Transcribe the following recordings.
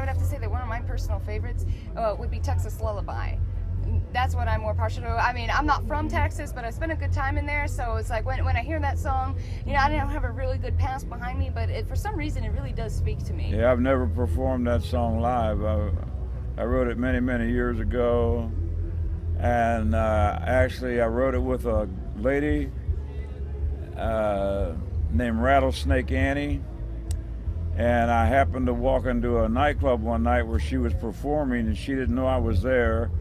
would have to say that one of my personal favorites would be Texas Lullaby. That's what I'm more partial to. I mean, I'm not from Texas, but I spent a good time in there, so it's like when I hear that song, you know, I didn't have a really good past behind me, but for some reason it really does speak to me. Yeah, I've never performed that song live. I wrote it many, many years ago, and actually I wrote it with a lady named Rattlesnake Annie, and I happened to walk into a nightclub one night where she was performing, and she didn't know I was there.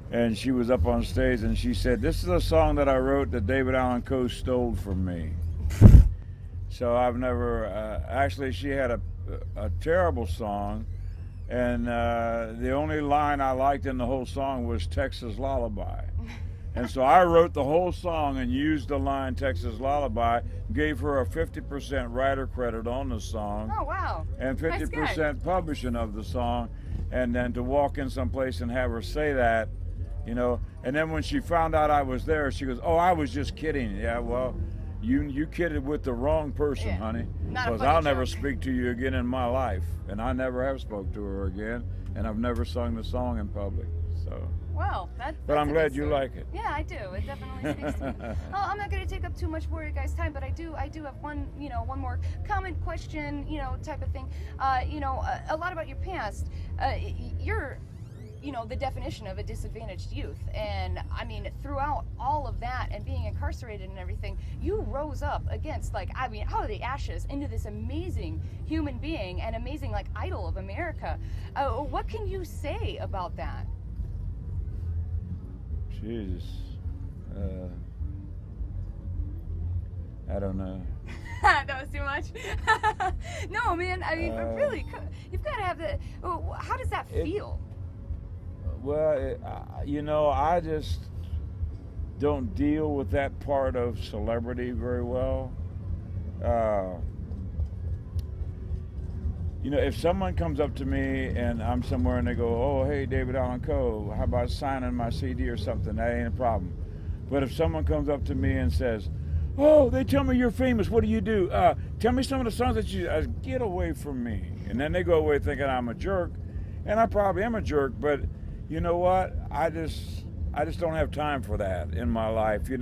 And she was up on stage and she said, "This is a song that I wrote that David Allan Coe stole from me." So I've never, actually she had a terrible song, and the only line I liked in the whole song was Texas Lullaby. And so I wrote the whole song and used the line Texas Lullaby, gave her a 50% writer credit on the song. Oh, wow. And 50% publishing of the song. And then to walk in someplace and have her say that, you know, and then when she found out I was there, she goes, "Oh, I was just kidding." Yeah, well, you kidded with the wrong person, honey. Because I'll never speak to you again in my life, and I never have spoke to her again, and I've never sung the song in public. So. Well, but I'm glad you like it. Yeah, I do. It definitely speaks to me. Oh, I'm not going to take up too much more of your guys' time, but I do have one more comment, question, type of thing. A lot about your past. You're the definition of a disadvantaged youth. And I mean, throughout all of that and being incarcerated and everything, you rose up against, out of the ashes into this amazing human being and amazing, idol of America. What can you say about that? Jesus. I don't know. That was too much. No, man, I mean, really, you've got to have the. How does that feel? Well, I just don't deal with that part of celebrity very well. If someone comes up to me and I'm somewhere and they go, "Oh, hey, David Allan Coe, how about signing my CD or something?" That ain't a problem. But if someone comes up to me and says, "Oh, they tell me you're famous, what do you do? Tell me some of the songs that you..." Get away from me. And then they go away thinking I'm a jerk, and I probably am a jerk, but you know what? I just don't have time for that in my life. You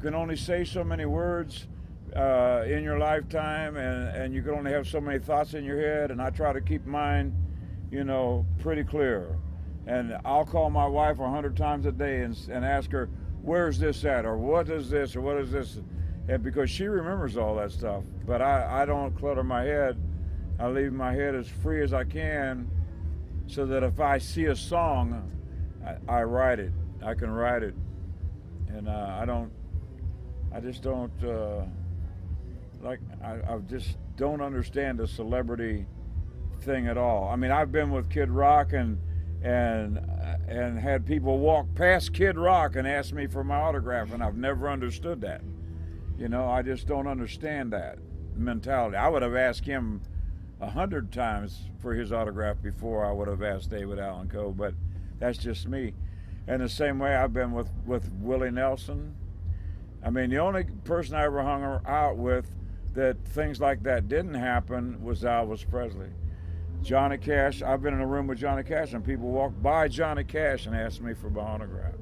can only say so many words in your lifetime, and you can only have so many thoughts in your head, and I try to keep mine, pretty clear. And I'll call my wife 100 times a day and ask her, "Where's this at?" or "What is this?" or "What is this?" And because she remembers all that stuff. But I don't clutter my head. I leave my head as free as I can, so that if I see a song, I write it. I can write it. And I just don't understand the celebrity thing at all. I mean, I've been with Kid Rock and had people walk past Kid Rock and ask me for my autograph, and I've never understood that. I just don't understand that mentality. I would have asked him 100 times for his autograph before I would have asked David Allan Coe, but that's just me. And the same way I've been with Willie Nelson. I mean, the only person I ever hung out with that things like that didn't happen was Elvis Presley. Johnny Cash, I've been in a room with Johnny Cash and people walk by Johnny Cash and ask me for my autograph.